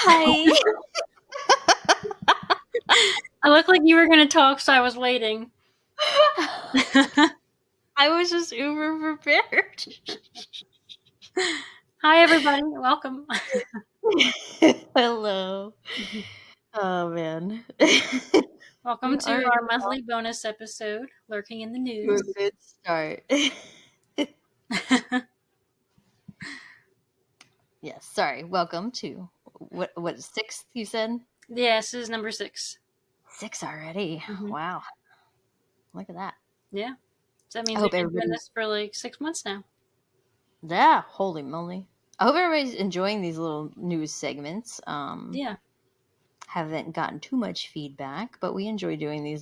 Hi. I looked like you were going to talk, so I was waiting. I was just uber prepared. Hi, everybody. Welcome. Hello. Oh, man. Welcome We to are our monthly bonus episode, Lurking in the to News. a good start. Yes, sorry. Welcome to what sixth you said? Yeah, this is number 6. 6 already. Mm-hmm. Wow. Look at that. Yeah. So that I means we've hope been doing everybody. this for like 6 months now. Yeah, holy moly. I hope everybody's enjoying these little news segments. Yeah. Haven't gotten too much feedback, but we enjoy doing the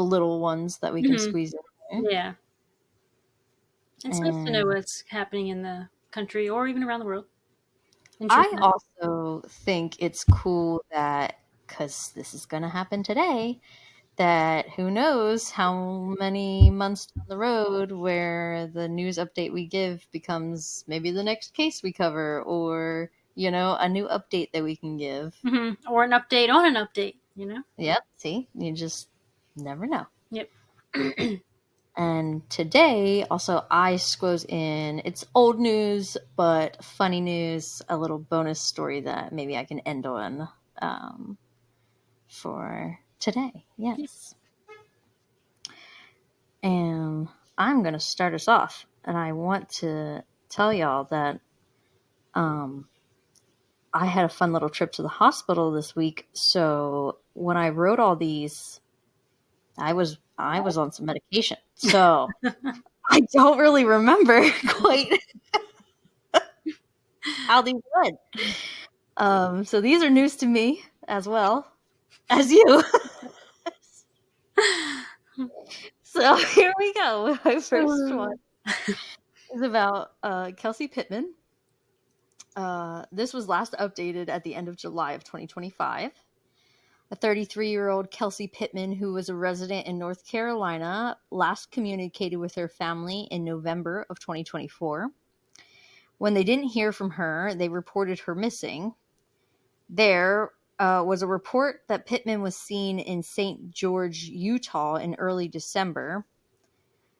little ones that we can Mm-hmm. squeeze in there. Yeah. It's nice to know And what's happening in the country or even around the world. I Interesting. also think it's cool that, because this is going to happen today, that who knows how many months down the road where the news update we give becomes maybe the next case we cover, or a new update that we can give. Mm-hmm. Or an update on an update. Yep, see, you just never know. Yep. And today, also, I squoze in, it's old news, but funny news, a little bonus story that maybe I can end on for today. Yep. Yes. And I'm going to start us off. And I want to tell y'all that I had a fun little trip to the hospital this week. So when I wrote all these, I was on some medication. So I don't really remember quite how these went. So these are news to me as well as you. So here we go. My first one is about Kelsey Pittman. This was last updated at the end of July of 2025. A 33-year-old Kelsey Pittman, who was a resident in North Carolina, last communicated with her family in November of 2024. When they didn't hear from her, they reported her missing. There was a report that Pittman was seen in St. George, Utah in early December.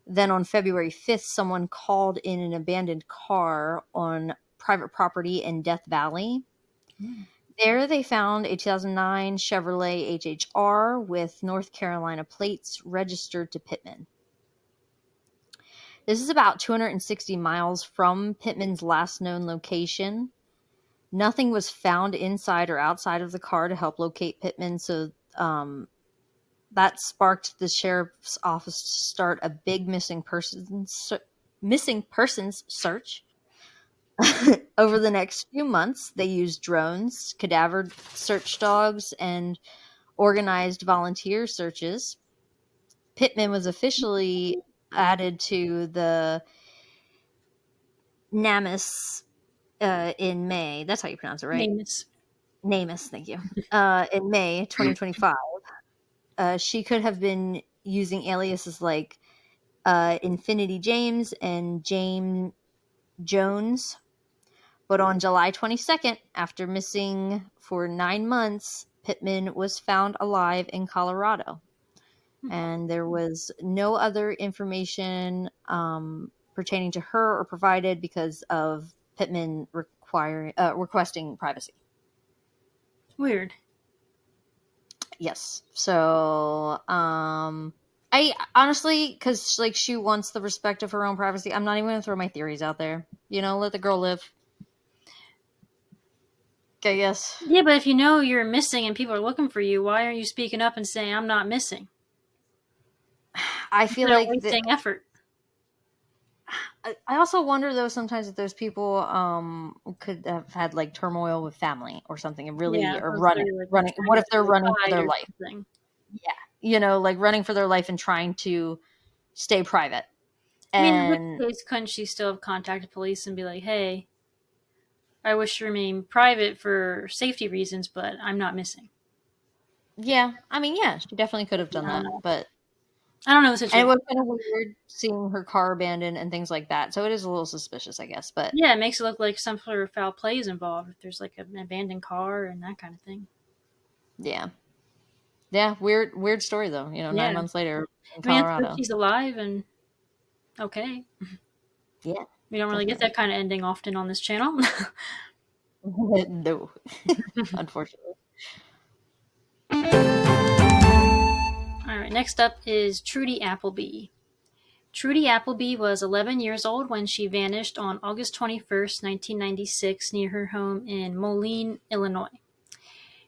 Then on February 5th, someone called in an abandoned car on private property in Death Valley. There they found a 2009 Chevrolet HHR with North Carolina plates registered to Pittman. This is about 260 miles from Pittman's last known location. Nothing was found inside or outside of the car to help locate Pittman, so that sparked the sheriff's office to start a big missing persons search. Over the next few months, they used drones, cadaver search dogs, and organized volunteer searches. Pittman was officially added to the NamUs in May. That's how you pronounce it, right? Nameless. NamUs, thank you. In May 2025. She could have been using aliases like Infinity James and James Jones. But on July 22nd, after missing for 9 months, Pittman was found alive in Colorado. And there was no other information pertaining to her or provided because of Pittman requesting privacy. Weird. Yes. So, I honestly, because like she wants the respect of her own privacy, I'm not even going to throw my theories out there. Let the girl live. I guess. Yeah, but if you know you're missing and people are looking for you, why aren't you speaking up and saying, I'm not missing? I feel Instead of like wasting effort. I also wonder though sometimes if those people could have had like turmoil with family or something and really Yeah, are was there running. What trying if they're to running for hide their or life? something? Yeah, like running for their life and trying to stay private. I mean, in which And case, couldn't she still have contacted police and be like, hey, I wish to remain private for safety reasons, but I'm not missing? yeah, I mean, yeah, she definitely could have done I don't that, know. but I don't know the And it situation. was kind of weird seeing her car abandoned and things like that. So it is a little suspicious, I guess. But Yeah, it makes it look like some sort of foul play is involved. If there's like an abandoned car and that kind of thing. yeah. Yeah, weird story though. Yeah. 9 months later in I mean, it's good Colorado. she's alive and okay. Yeah, We don't really get definitely. that kind of ending often on this channel. No, unfortunately. All right, next up is Trudy Appleby. Trudy Appleby was 11 years old when she vanished on August 21st, 1996, near her home in Moline, Illinois.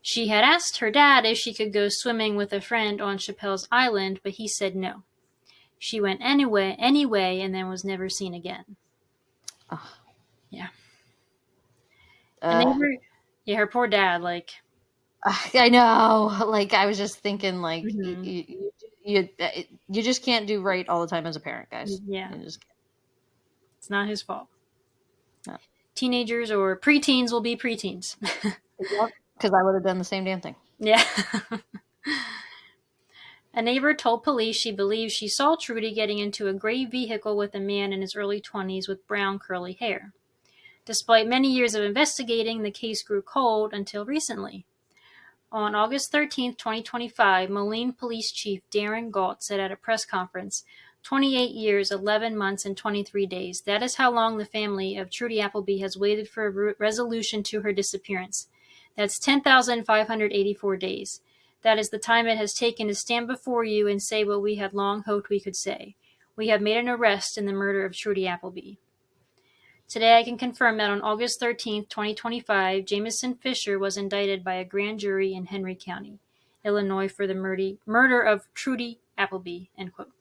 She had asked her dad if she could go swimming with a friend on Chappelle's Island, but he said no. She went anyway, and then was never seen again. Oh, Yeah. A uh, neighbor, yeah, her poor dad, like, I know. Like I was just thinking, like mhm, you just can't do right all the time as a parent, guys. yeah, You just it's not his fault. can't. Teenagers or preteens will be preteens. No. Yep. Because I would have done the same damn thing. Yeah. A neighbor told police she believes she saw Trudy getting into a gray vehicle with a man in his early 20s with brown curly hair. Despite many years of investigating, the case grew cold until recently. On August 13, 2025, Moline Police Chief Darren Galt said at a press conference, 28 years, 11 months, and 23 days. That is how long the family of Trudy Appleby has waited for a resolution to her disappearance. That's 10,584 days. That is the time it has taken to stand before you and say what we had long hoped we could say. We have made an arrest in the murder of Trudy Appleby. Today I can confirm that on August 13th, 2025, Jameson Fisher was indicted by a grand jury in Henry County, Illinois for the murder of Trudy Appleby, end quote.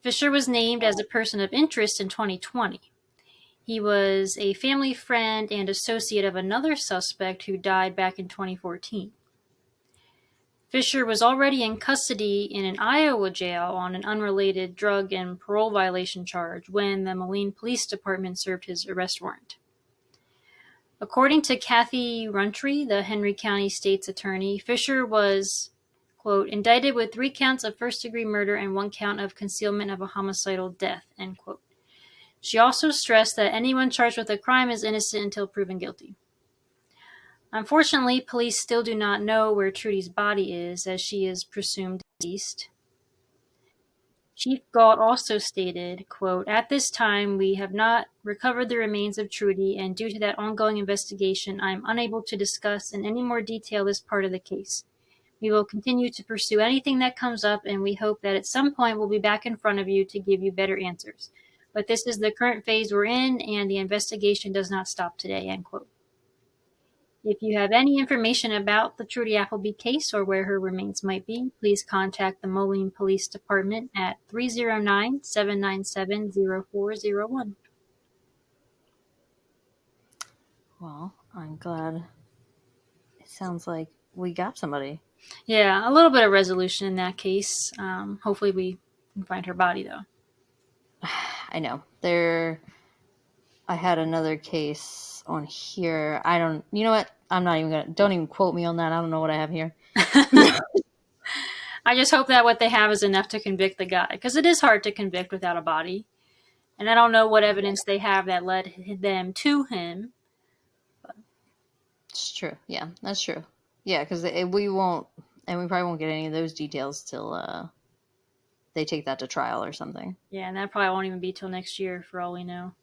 Fisher was named as a person of interest in 2020. He was a family friend and associate of another suspect who died back in 2014. Fisher was already in custody in an Iowa jail on an unrelated drug and parole violation charge when the Moline Police Department served his arrest warrant. According to Kathy Runtry, the Henry County State's attorney, Fisher was, quote, indicted with 3 counts of first-degree murder and 1 count of concealment of a homicidal death, end quote. She also stressed that anyone charged with a crime is innocent until proven guilty. Unfortunately, police still do not know where Trudy's body is, as she is presumed deceased. Chief Galt also stated, quote, at this time, we have not recovered the remains of Trudy, and due to that ongoing investigation, I am unable to discuss in any more detail this part of the case. We will continue to pursue anything that comes up, and we hope that at some point we'll be back in front of you to give you better answers. But this is the current phase we're in, and the investigation does not stop today, end quote. If you have any information about the Trudy Appleby case or where her remains might be, please contact the Moline Police Department at 309-797-0401. Well, I'm glad. It sounds like we got somebody. Yeah, a little bit of resolution in that case. Hopefully we can find her body, though. I know. I had another case on here. You know what? I'm not even gonna, don't even quote me on that. I don't know what I have here. I just hope that what they have is enough to convict the guy, because it is hard to convict without a body. And I don't know what evidence they have that led them to him. It's true. Yeah, that's true. Yeah, because we won't, and we probably won't get any of those details till they take that to trial or something. Yeah, and that probably won't even be till next year, for all we know.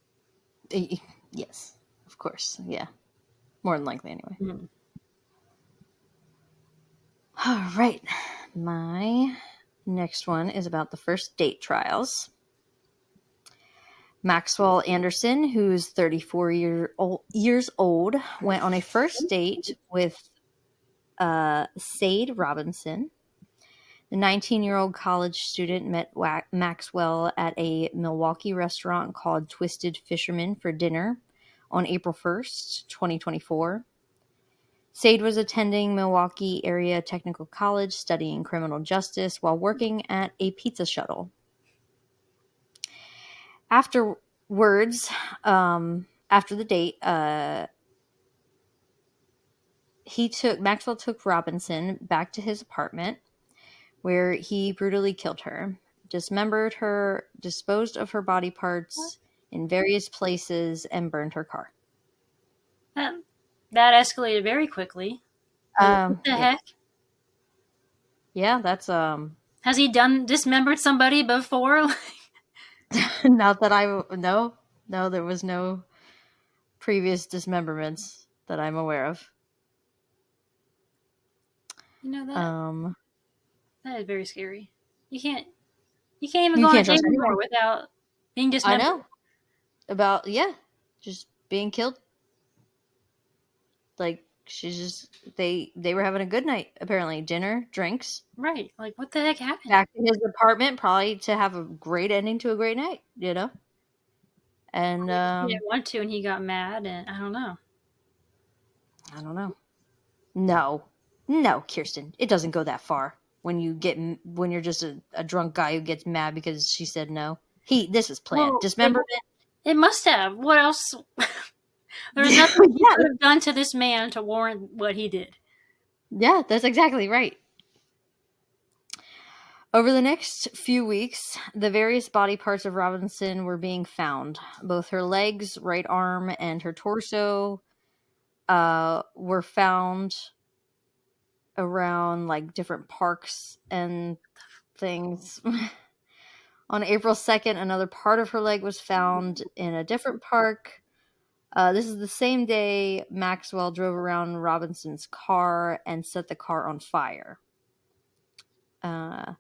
Yes, of course. Yeah, more than likely anyway. Mm-hmm. All right. My next one is about the first date trials. Maxwell Anderson, who's 34 years old, went on a first date with Sade Robinson. The 19-year-old college student met Maxwell at a Milwaukee restaurant called Twisted Fisherman for dinner on April 1st, 2024. Sade was attending Milwaukee Area Technical College studying criminal justice while working at a pizza shuttle. Afterwards, after the date, Maxwell took Robinson back to his apartment where he brutally killed her, dismembered her, disposed of her body parts in various places, and burned her car. That escalated very quickly. What the heck? Yeah, that's Has he dismembered somebody before? not that no, there was no previous dismemberments that I'm aware of. That is very scary. You can't even go on a date anymore without being dismembered. I know. Just being killed. Like, they were having a good night, apparently. Dinner, drinks. Right. Like, what the heck happened? Back to his apartment, probably to have a great ending to a great night, And he didn't want to, and he got mad, and I don't know. No, Kirsten, it doesn't go that far. When you're just a drunk guy who gets mad because she said no. This is planned. Dismemberment. It must have. What else? There's nothing he could have done to this man to warrant what he did. Yeah, that's exactly right. Over the next few weeks, the various body parts of Robinson were being found. Both her legs, right arm, and her torso were found around like different parks and things. On April 2nd, another part of her leg was found in a different park. This is the same day Maxwell drove around Robinson's car and set the car on fire. On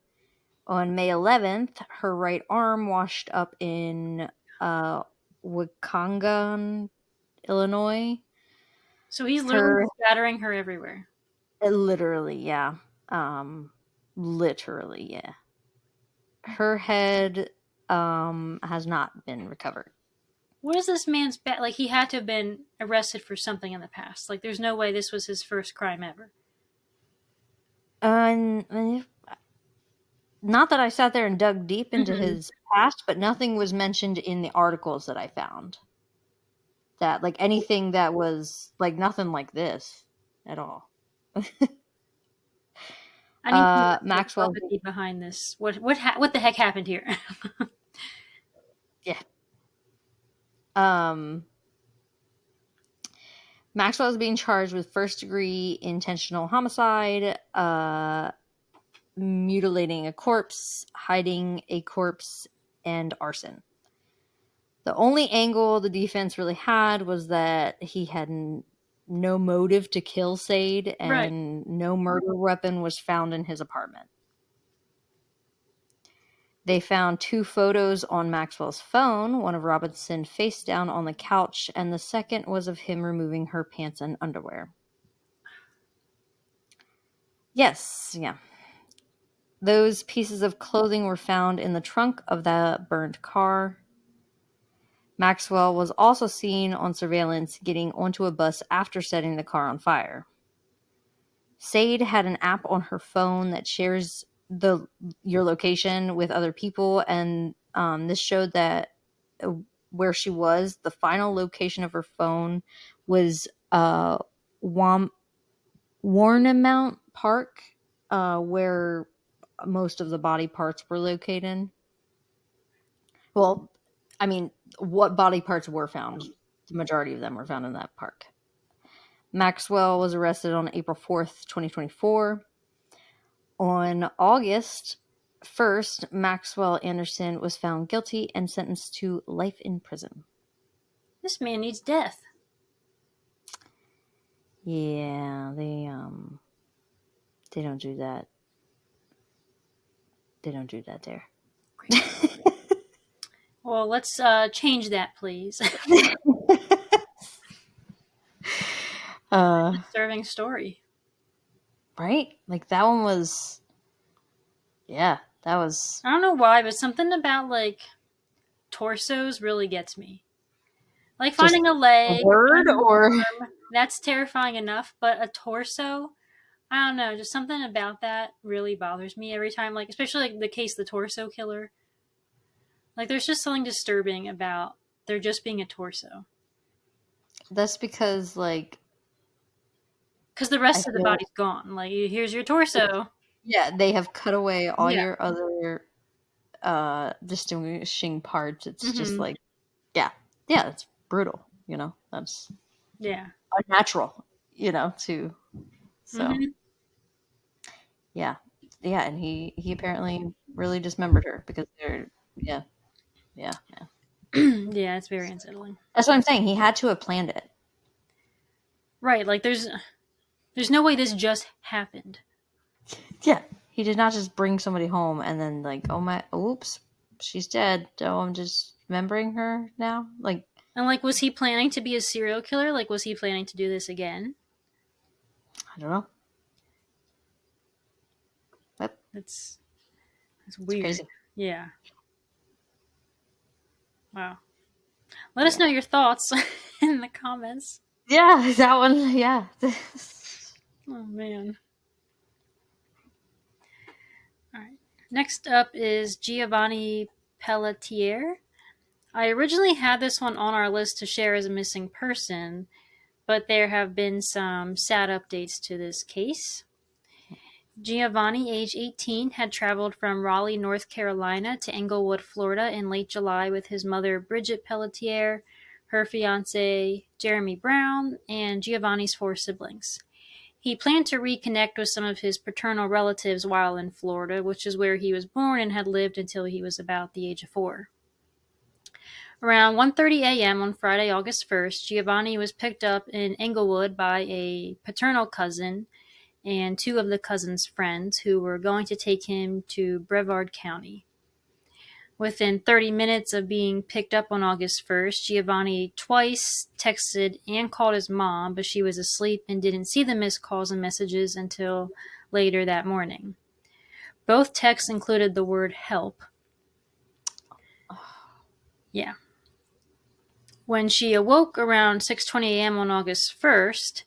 May 11th, her right arm washed up in Wakongan, Illinois. So he's literally scattering her everywhere. Literally, yeah. Literally, yeah. Her head has not been recovered. What is this man's like? He had to have been arrested for something in the past. Like, there's no way this was his first crime ever. Not that I sat there and dug deep into his past, but nothing was mentioned in the articles that I found. That, like, anything that was, like, nothing like this at all. I need to know Maxwell behind this. What the heck happened here? Yeah. Maxwell is being charged with first-degree intentional homicide, mutilating a corpse, hiding a corpse, and arson. The only angle the defense really had was that he had no motive to kill Sade, and no murder weapon was found in his apartment. They found 2 photos on Maxwell's phone, one of Robinson face down on the couch, and the second was of him removing her pants and underwear. Yes, yeah. Those pieces of clothing were found in the trunk of the burned car. Maxwell was also seen on surveillance getting onto a bus after setting the car on fire. Sade had an app on her phone that shares your location with other people, and this showed that where she was, the final location of her phone was Warnemount Park, where most of the body parts were located. Well, I mean, what body parts were found? The majority of them were found in that park. Maxwell was arrested on April 4th, 2024. On August 1st, Maxwell Anderson was found guilty and sentenced to life in prison. This man needs death. Yeah, they don't do that. They don't do that there. Well, let's change that, please. Disturbing story. Right? Like, that one was... Yeah, that was... I don't know why, but something about, like, torsos really gets me. Like, finding a leg, that's terrifying enough, but a torso, I don't know, just something about that really bothers me every time, like, especially like the case of the torso killer. Like, there's just something disturbing about there just being a torso. That's because, like... Because the rest of the body's gone. Like, here's your torso. Yeah, they have cut away all Yeah. your other distinguishing parts. It's just Mm-hmm. like, yeah, it's brutal. That's Yeah. unnatural. To so Mm-hmm. yeah, and he apparently really dismembered her because they're yeah, yeah. Yeah, it's very unsettling. That's what I'm saying. He had to have planned it. Right, like there's no way this just happened. Yeah, he did not just bring somebody home and then like, oh my, oops, she's dead. Oh, I'm just remembering her now. Like, And like, was he planning to be a serial killer? Like, was he planning to do this again? I don't know. But That's it's weird. crazy. Yeah. Wow. Let us Yeah. know your thoughts in the comments. Yeah, that one. Yeah. Oh man. All right. Next up is Giovanni Pelletier. I originally had this one on our list to share as a missing person, but there have been some sad updates to this case. Giovanni, age 18, had traveled from Raleigh, North Carolina to Englewood, Florida in late July with his mother, Bridget Pelletier, her fiance, Jeremy Brown, and Giovanni's 4 siblings. He planned to reconnect with some of his paternal relatives while in Florida, which is where he was born and had lived until he was about the age of 4. Around 1:30 a.m. on Friday, August 1st, Giovanni was picked up in Englewood by a paternal cousin and 2 of the cousin's friends who were going to take him to Brevard County. Within 30 minutes of being picked up on August 1st, Giovanni twice texted and called his mom, but she was asleep and didn't see the missed calls and messages until later that morning. Both texts included the word help. Yeah. When she awoke around 6:20 a.m. on August 1st,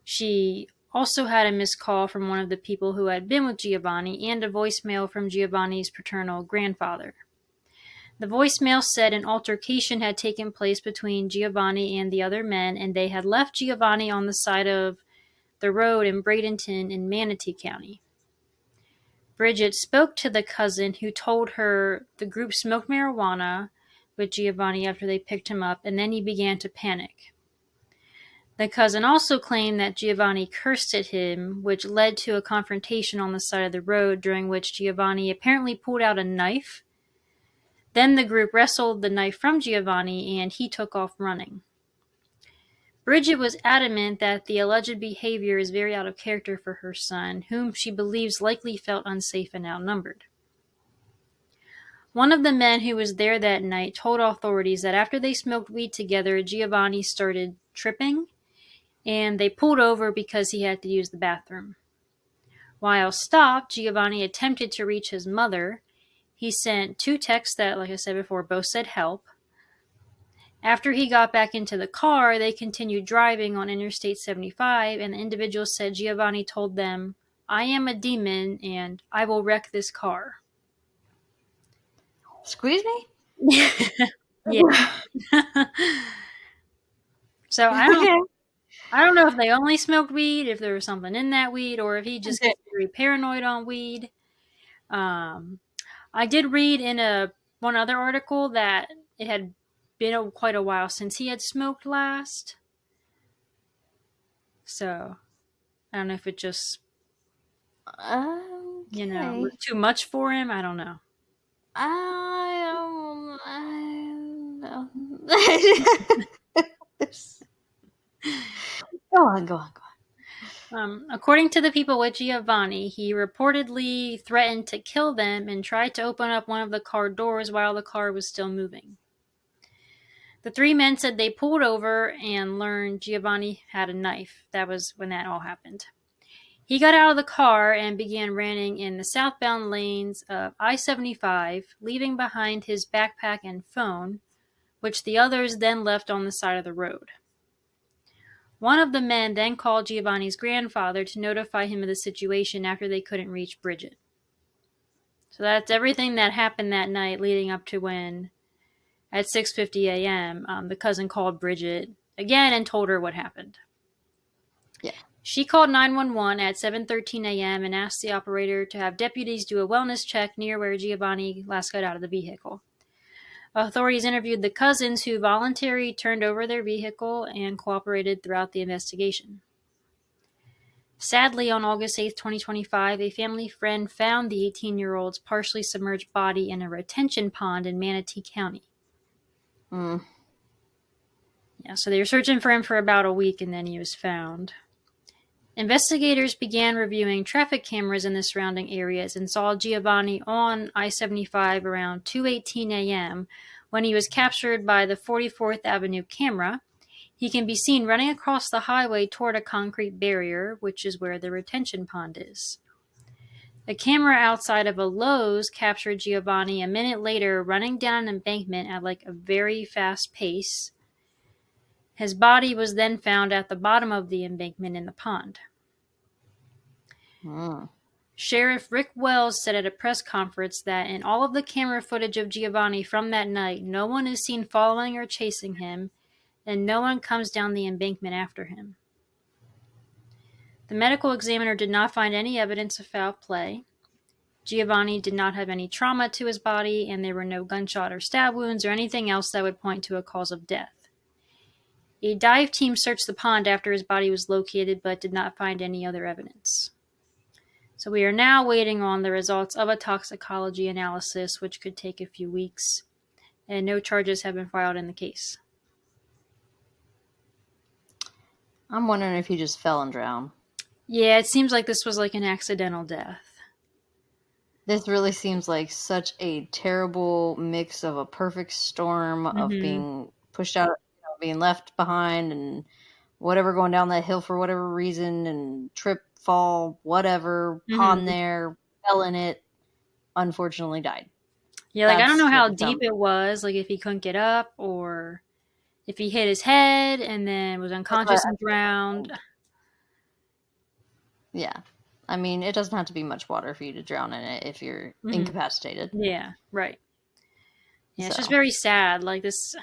she also had a missed call from one of the people who had been with Giovanni and a voicemail from Giovanni's paternal grandfather. The voicemail said an altercation had taken place between Giovanni and the other men, and they had left Giovanni on the side of the road in Bradenton in Manatee County. Bridget spoke to the cousin who told her the group smoked marijuana with Giovanni after they picked him up, and then he began to panic. The cousin also claimed that Giovanni cursed at him, which led to a confrontation on the side of the road, during which Giovanni apparently pulled out a knife. Then the group wrestled the knife from Giovanni, and he took off running. Bridget was adamant that the alleged behavior is very out of character for her son, whom she believes likely felt unsafe and outnumbered. One of the men who was there that night told authorities that after they smoked weed together, Giovanni started tripping, and they pulled over because he had to use the bathroom. While stopped, Giovanni attempted to reach his mother. He sent 2 texts that, like I said before, both said help. After he got back into the car, they continued driving on Interstate 75, and the individuals said Giovanni told them, "I am a demon, and I will wreck this car." Squeeze me? Yeah. So I don't know if they only smoked weed, if there was something in that weed, or if he just gets very paranoid on weed. I did read in one other article that it had been quite a while since he had smoked last. So I don't know if it just, Okay. was too much for him. I don't know. I don't know. Go on, go on, go on. According to the people with Giovanni, he reportedly threatened to kill them and tried to open up one of the car doors while the car was still moving. The 3 men said they pulled over and learned Giovanni had a knife. That was when that all happened. He got out of the car and began running in the southbound lanes of I-75, leaving behind his backpack and phone, which the others then left on the side of the road. One of the men then called Giovanni's grandfather to notify him of the situation after they couldn't reach Bridget. So that's everything that happened that night leading up to when, at 6:50 a.m., the cousin called Bridget again and told her what happened. Yeah. She called 911 at 7:13 a.m. and asked the operator to have deputies do a wellness check near where Giovanni last got out of the vehicle. Authorities interviewed the cousins, who voluntarily turned over their vehicle and cooperated throughout the investigation. Sadly, on August 8, 2025, a family friend found the 18-year-old's partially submerged body in a retention pond in Manatee County. Yeah, so they were searching for him for about a week, and then he was found. Investigators began reviewing traffic cameras in the surrounding areas and saw Giovanni on I-75 around 2:18 a.m. when he was captured by the 44th Avenue camera. He can be seen running across the highway toward a concrete barrier, which is where the retention pond is. A camera outside of a Lowe's captured Giovanni a minute later running down an embankment at like a very fast pace. His body was then found at the bottom of the embankment in the pond. Sheriff Rick Wells said at a press conference that in all of the camera footage of Giovanni from that night, no one is seen following or chasing him, and no one comes down the embankment after him. The medical examiner did not find any evidence of foul play. Giovanni did not have any trauma to his body, and there were no gunshot or stab wounds or anything else that would point to a cause of death. A dive team searched the pond after his body was located, but did not find any other evidence. So we are now waiting on the results of a toxicology analysis, which could take a few weeks, and no charges have been filed in the case. I'm wondering if he just fell and drowned. Yeah, it seems like this was like an accidental death. This really seems like such a terrible mix of a perfect storm of being pushed out, being left behind, and whatever, going down that hill for whatever reason, and trip, fall, whatever, pond there, fell in it, unfortunately died. Yeah, like I don't know how deep it was, like if he couldn't get up or if he hit his head and then was unconscious and drowned. Yeah. I mean, it doesn't have to be much water for you to drown in it if you're incapacitated. Yeah, right. Yeah, it's just very sad. Like this,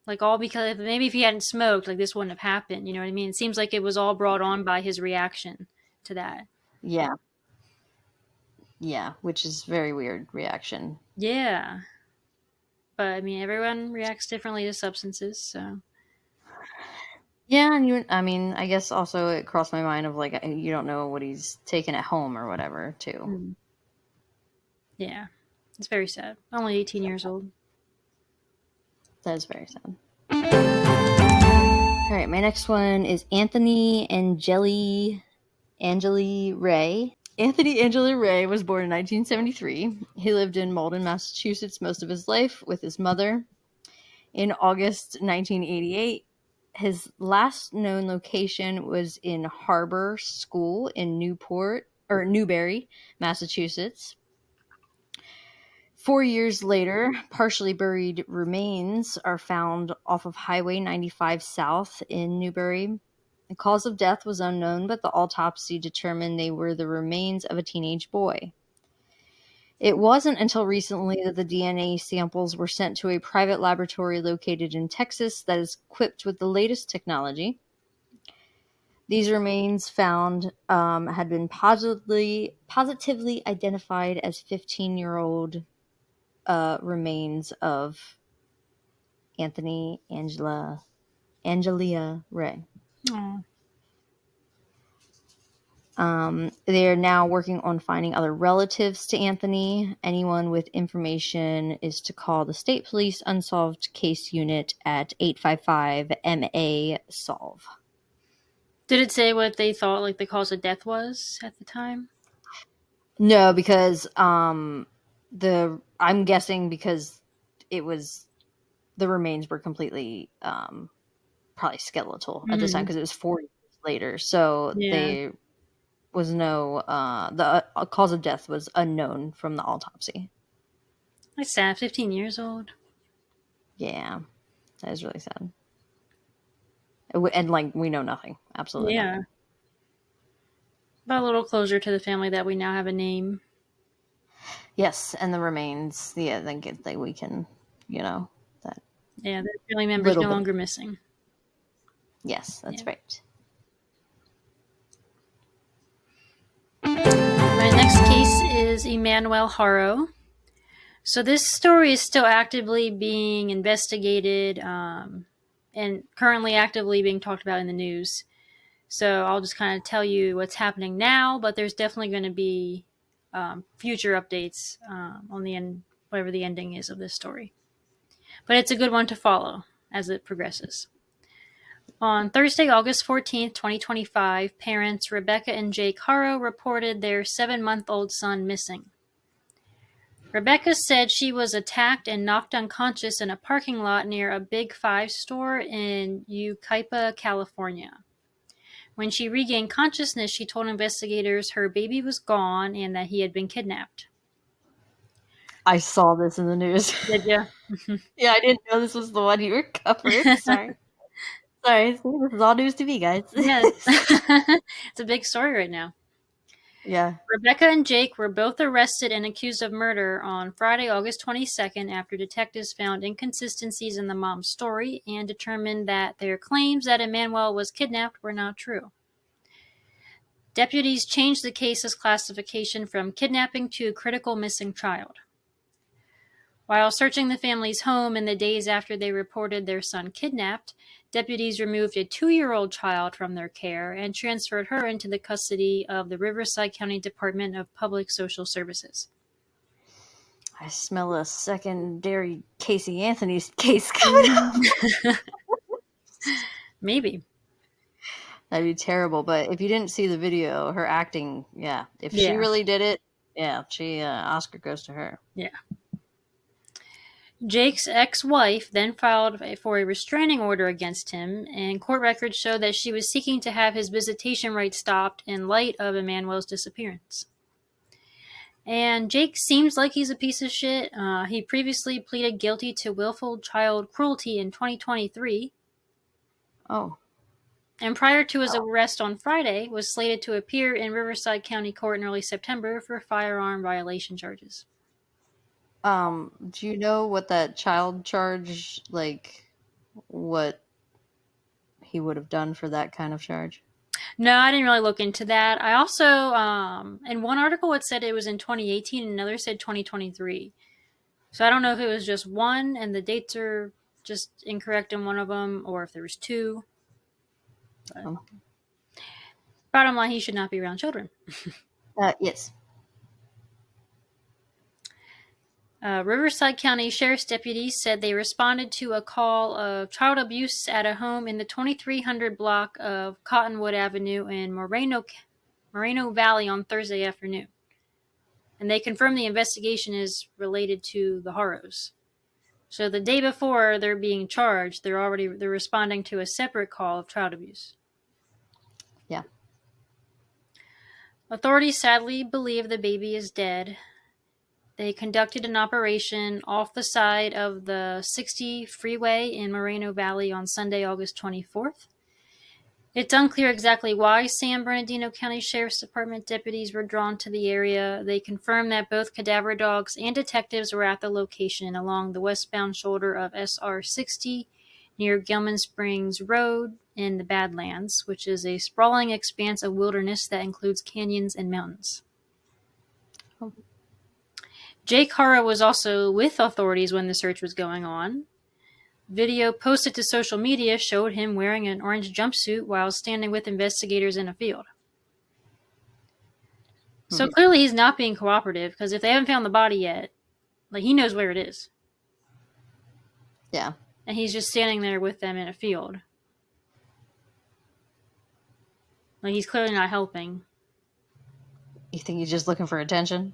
like all because maybe if he hadn't smoked, like this wouldn't have happened. You know what I mean? It seems like it was all brought on by his reaction to that. Yeah. Yeah, which is very weird reaction. Yeah. But I mean, everyone reacts differently to substances, so. Yeah, and I guess also it crossed my mind of like, you don't know what he's taken at home or whatever, too. Yeah, it's very sad. Only 18 years old. That is very sad. All right, my next one is Anthony Angelli Rea. Anthony Angelli Rea was born in 1973. He lived in Moline, Massachusetts most of his life with his mother. In August 1988, his last known location was in Harbor School in Newbury, Massachusetts. 4 years later, partially buried remains are found off of Highway 95 South in Newbury. The cause of death was unknown, but the autopsy determined they were the remains of a teenage boy. It wasn't until recently that the DNA samples were sent to a private laboratory located in Texas that is equipped with the latest technology. These remains found had been positively identified as 15-year-old remains of Anthony Angelli Rea. They are now working on finding other relatives to Anthony. Anyone with information is to call the State Police Unsolved Case Unit at 855-MA-SOLVE. Did it say what they thought like the cause of death was at the time? No, because I'm guessing because it was the remains were completely probably skeletal at this time because it was 4 years later. So there was no the cause of death was unknown from the autopsy. That's sad. 15 years old. Yeah, that is really sad. And like we know nothing, absolutely nothing. But a little closure to the family that we now have a name. Yes, and the remains. Yeah, then we can, that. Yeah, the family member's no longer missing. Yes, that's right. is Emmanuel Haro. So this story is still actively being investigated and currently actively being talked about in the news. So I'll just kind of tell you what's happening now, but there's definitely going to be future updates on the end, whatever the ending is of this story. But it's a good one to follow as it progresses. On Thursday, August 14th, 2025, parents Rebecca and Jake Haro reported their 7-month-old son missing. Rebecca said she was attacked and knocked unconscious in a parking lot near a Big Five store in Yucaipa, California. When she regained consciousness, she told investigators her baby was gone and that he had been kidnapped. I saw this in the news. Did you? Yeah, I didn't know this was the one you were covering. Sorry. Sorry, this is all news to me, guys. Yeah, it's a big story right now. Yeah. Rebecca and Jake were both arrested and accused of murder on Friday, August 22nd, after detectives found inconsistencies in the mom's story and determined that their claims that Emmanuel was kidnapped were not true. Deputies changed the case's classification from kidnapping to critical missing child. While searching the family's home in the days after they reported their son kidnapped, deputies removed a 2-year-old child from their care and transferred her into the custody of the Riverside County Department of Public Social Services. I smell a secondary Casey Anthony's case coming up. Maybe. That'd be terrible. But if you didn't see the video, her acting, yeah. If she really did it, yeah, she Oscar goes to her. Yeah. Jake's ex-wife then filed for a restraining order against him, and court records show that she was seeking to have his visitation rights stopped in light of Emmanuel's disappearance. And Jake seems like he's a piece of shit. He previously pleaded guilty to willful child cruelty in 2023. Oh. And prior to his arrest on Friday, was slated to appear in Riverside County Court in early September for firearm violation charges. Do you know what that child charge, like, what he would have done for that kind of charge? No, I didn't really look into that. I also, in one article, it said it was in 2018, and another said 2023. So I don't know if it was just one and the dates are just incorrect in one of them, or if there was two. But bottom line, he should not be around children. Yes. Riverside County Sheriff's deputies said they responded to a call of child abuse at a home in the 2300 block of Cottonwood Avenue in Moreno Valley on Thursday afternoon. And they confirmed the investigation is related to the Haros. So the day before they're being charged, they're responding to a separate call of child abuse. Yeah. Authorities sadly believe the baby is dead. They conducted an operation off the side of the 60 freeway in Moreno Valley on Sunday, August 24th. It's unclear exactly why San Bernardino County Sheriff's Department deputies were drawn to the area. They confirmed that both cadaver dogs and detectives were at the location along the westbound shoulder of SR 60 near Gilman Springs Road in the Badlands, which is a sprawling expanse of wilderness that includes canyons and mountains. Jake Haro was also with authorities when the search was going on. Video posted to social media showed him wearing an orange jumpsuit while standing with investigators in a field. So clearly he's not being cooperative, because if they haven't found the body yet, like, he knows where it is. Yeah. And he's just standing there with them in a field. Like, he's clearly not helping. You think he's just looking for attention?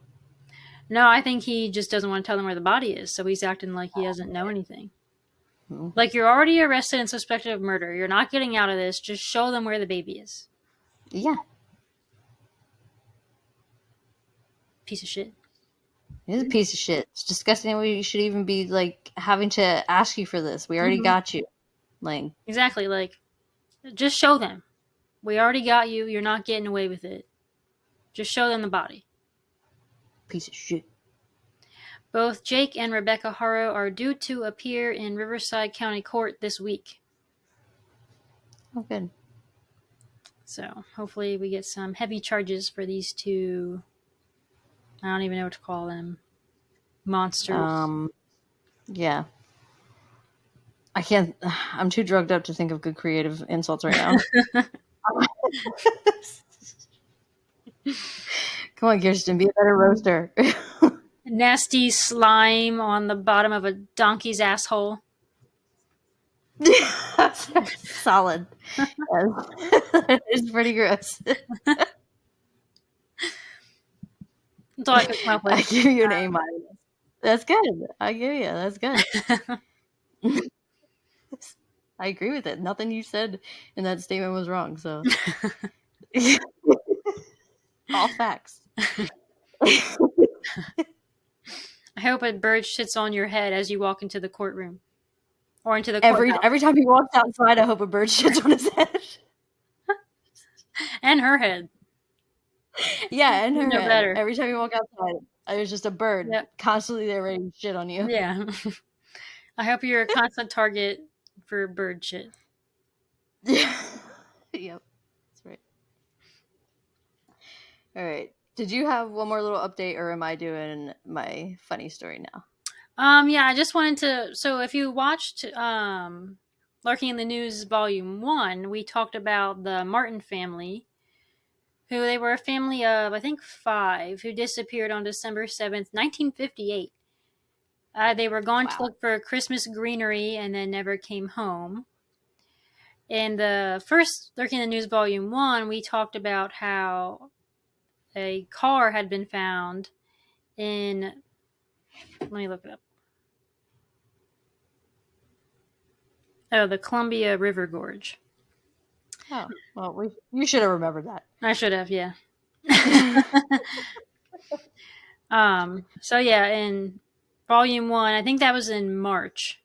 No, I think he just doesn't want to tell them where the body is, so he's acting like he doesn't know anything. Like, you're already arrested and suspected of murder. You're not getting out of this. Just show them where the baby is. Yeah. Piece of shit. It is a piece of shit. It's disgusting. We should even be, like, having to ask you for this. We already got you. Like, exactly. Like, just show them. We already got you. You're not getting away with it. Just show them the body. Piece of shit. Both Jake and Rebecca Haro are due to appear in Riverside County Court this week. Oh, good. So hopefully we get some heavy charges for these two I don't even know what to call them. Monsters. Yeah. I can't. I'm too drugged up to think of good creative insults right now. Come on, Kirsten, be a better roaster. Nasty slime on the bottom of a donkey's asshole. Solid. Yes. It's pretty gross. That's all I could come up I with. give you an A minus. That's good. I give you. That's good. I agree with it. Nothing you said in that statement was wrong. So, all facts. I hope a bird shits on your head as you walk into the courtroom or into the courthouse. Every time he walks outside, I hope a bird shits on his head. And her head. Yeah, and her No head. better. Every time you walk outside, there's just a bird constantly there ready to shit on you. Yeah. I hope you're a constant target for bird shit. Yeah. Yep. That's right. All right. Did you have one more little update, or am I doing my funny story now? Yeah, I just wanted to. So, if you watched Lurking in the News Volume 1, we talked about the Martin family, who they were a family of, I think, 5, who disappeared on December 7th, 1958. They were going to look for Christmas greenery and then never came home. In the first Lurking in the News Volume 1, we talked about how a car had been found in. Let me look it up. Oh, the Columbia River Gorge. Oh, well, you should have remembered that. I should have, yeah. So yeah, in Volume 1, I think that was in March,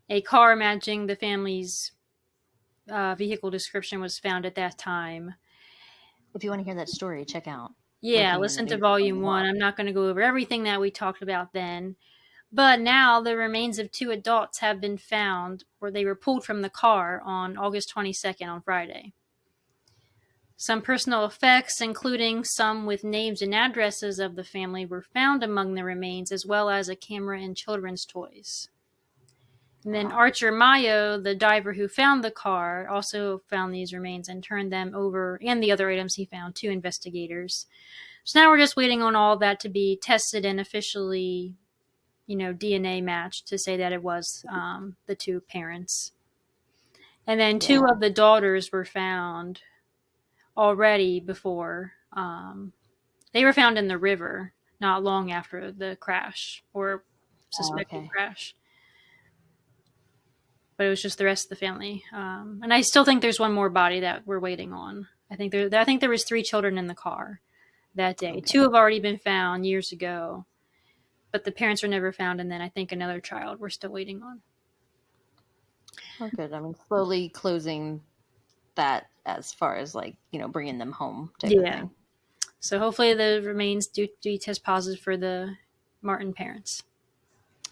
a car matching the family's vehicle description was found at that time. If you want to hear that story, check out. Yeah, listen to Volume 1. I'm not going to go over everything that we talked about then. But now the remains of 2 adults have been found where they were pulled from the car on August 22nd on Friday. Some personal effects, including some with names and addresses of the family, were found among the remains, as well as a camera and children's toys. And then Archer Mayo, the diver who found the car, also found these remains and turned them over, and the other items he found, to investigators. So now we're just waiting on all that to be tested and officially, DNA matched to say that it was the 2 parents. And then 2 of the daughters were found already before. They were found in the river not long after the crash or suspected crash. But it was just the rest of the family. And I still think there's one more body that we're waiting on. I think there was 3 children in the car that day. 2 have already been found years ago, but the parents were never found. And then I think another child we're still waiting on. Oh, good. I mean, slowly closing that as far as bringing them home. Yeah. So hopefully the remains do test positive for the Martin parents.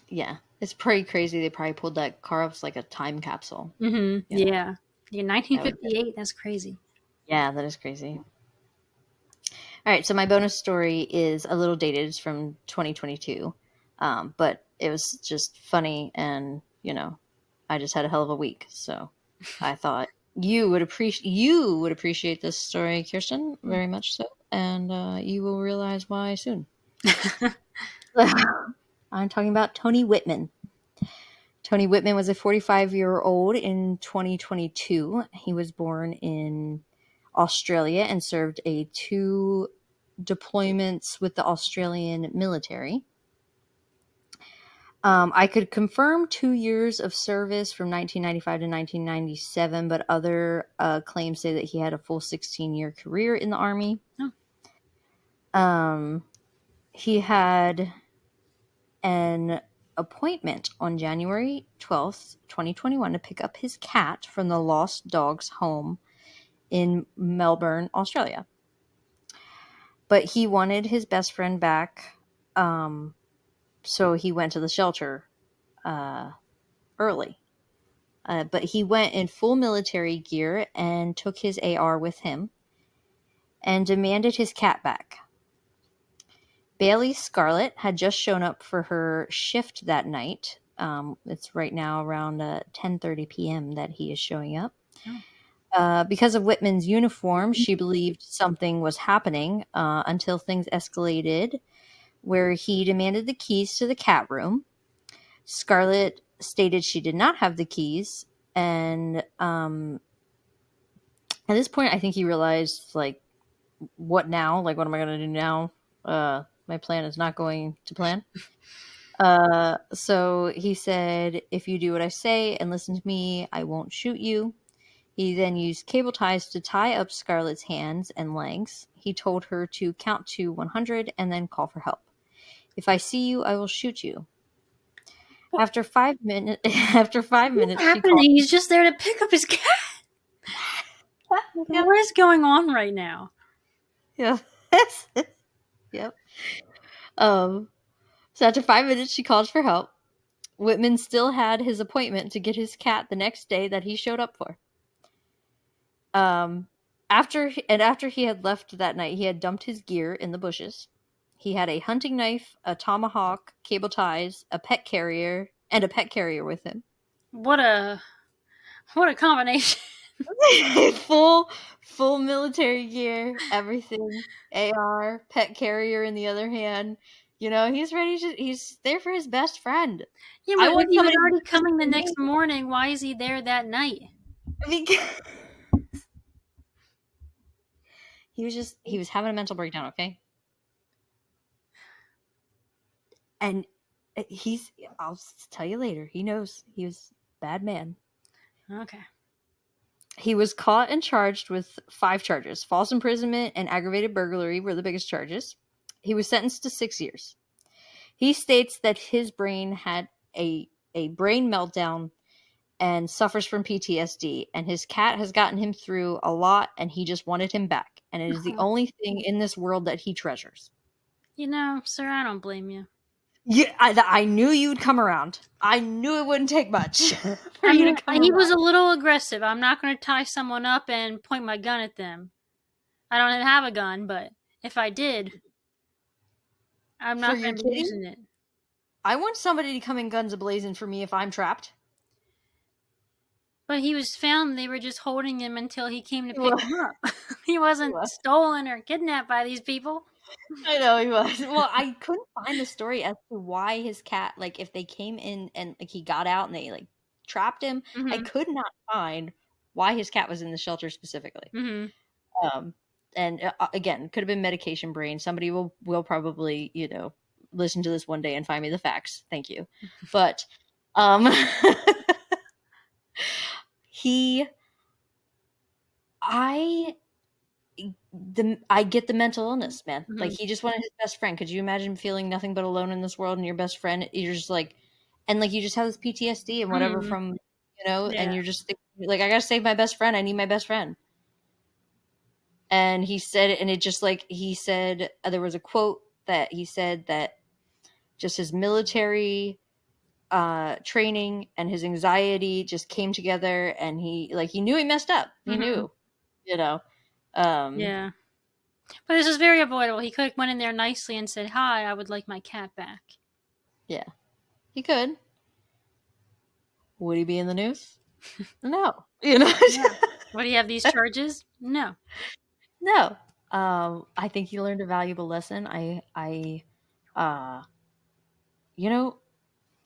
Yeah. It's pretty crazy. They probably pulled that car off like a time capsule. Mm-hmm. Yeah. 1958. That's crazy. Yeah, that is crazy. All right. So my bonus story is a little dated. It's from 2022. But it was just funny and, I just had a hell of a week. So I thought you would appreciate this story, Kirsten, very much so. And you will realize why soon. I'm talking about Tony Whitman. Tony Whitman was a 45-year-old in 2022. He was born in Australia and served 2 deployments with the Australian military. I could confirm 2 years of service from 1995 to 1997, but other claims say that he had a full 16-year career in the Army. Oh. He had an appointment on January 12th, 2021 to pick up his cat from the Lost Dogs home in Melbourne, Australia. But he wanted his best friend back, so he went to the shelter early. But he went in full military gear and took his AR with him and demanded his cat back. Bailey Scarlett had just shown up for her shift that night. It's right now around 10:30 p.m. that he is showing up. Because of Whitman's uniform, she believed something was happening until things escalated, where he demanded the keys to the cat room. Scarlett stated she did not have the keys, and at this point, I think he realized, like, what now? Like, what am I going to do now? My plan is not going to plan. So he said, if you do what I say and listen to me, I won't shoot you. He then used cable ties to tie up Scarlett's hands and legs. He told her to count to 100 and then call for help. If I see you, I will shoot you. After 5 minutes, What's she called. happening? He's just there to pick up his cat. Yep. What is going on right now? Yeah. Yep. So after 5 minutes, she called for help. Whitman still had his appointment to get his cat the next day that he showed up for. After he had left that night, he had dumped his gear in the bushes. He had a hunting knife, a tomahawk, cable ties, a pet carrier with him. What a combination. full military gear, everything. AR, pet carrier in the other hand. You know, he's there for his best friend. Yeah, but if he was already coming the next morning, why is he there that night? Because he was having a mental breakdown, okay? And I'll tell you later, he knows he was a bad man. Okay. He was caught and charged with 5 charges. False imprisonment and aggravated burglary were the biggest charges. He was sentenced to 6 years. He states that his brain had a brain meltdown and suffers from PTSD, and his cat has gotten him through a lot, and he just wanted him back. And it is the only thing in this world that he treasures. You know, sir, I don't blame you. Yeah, I knew you'd come around. I knew it wouldn't take much for you to come around. He was a little aggressive. I'm not going to tie someone up and point my gun at them. I don't have a gun, but if I did, I'm not going to be using it. I want somebody to come in guns a-blazing for me if I'm trapped. But he was found. They were just holding him until he came to pick him up. He wasn't stolen or kidnapped by these people. I know he was. Well, I couldn't find the story as to why his cat, like, if they came in and, like, he got out and they, like, trapped him. Mm-hmm. I could not find why his cat was in the shelter specifically. Mm-hmm. And again, could have been medication brain. Somebody will probably, you know, listen to this one day and find me the facts. Thank you. But I get the mental illness, man. Mm-hmm. Like, he just wanted his best friend. Could you imagine feeling nothing but alone in this world and your best friend, you're just like, and like, you just have this PTSD and whatever from, you know, and you're just like, I gotta save my best friend. I need my best friend. And he said, and it just like, he said, there was a quote that he said that just his military training and his anxiety just came together, and he knew he messed up. He knew, you know. Yeah. But this is very avoidable. He could have went in there nicely and said, "Hi, I would like my cat back." Yeah, he could. Would he be in the news? No. You know? Yeah. Would he have these charges? No. No. I think he learned a valuable lesson. You know,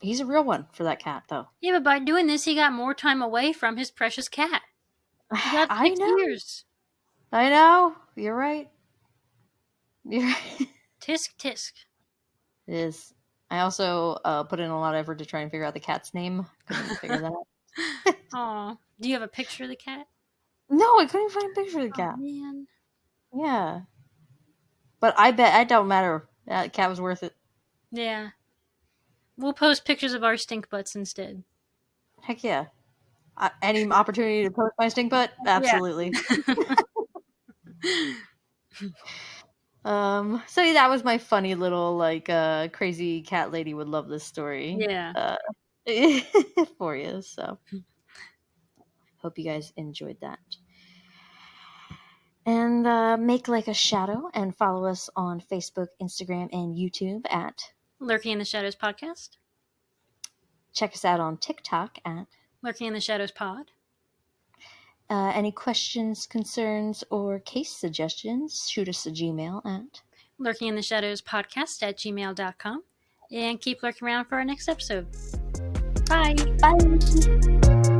he's a real one for that cat, though. Yeah, but by doing this, he got more time away from his precious cat. He got 6 years. I know. You're right. You're right. Tisk tisk. It is. I also put in a lot of effort to try and figure out the cat's name. Couldn't figure that out. Aw. Do you have a picture of the cat? No, I couldn't find a picture of the cat. Oh, man. Yeah. But I bet it don't matter. That cat was worth it. Yeah. We'll post pictures of our stink butts instead. Heck yeah. Any opportunity to post my stink butt? Absolutely. Yeah. So that was my funny little, like, crazy cat lady would love this story. Yeah. For you. So hope you guys enjoyed that. And make like a shadow and follow us on Facebook, Instagram, and YouTube at Lurking in the Shadows Podcast. Check us out on TikTok at Lurking in the Shadows Pod. Any questions, concerns, or case suggestions, shoot us a Gmail at Lurking in the Shadows Podcast at gmail.com. And keep lurking around for our next episode. Bye. Bye.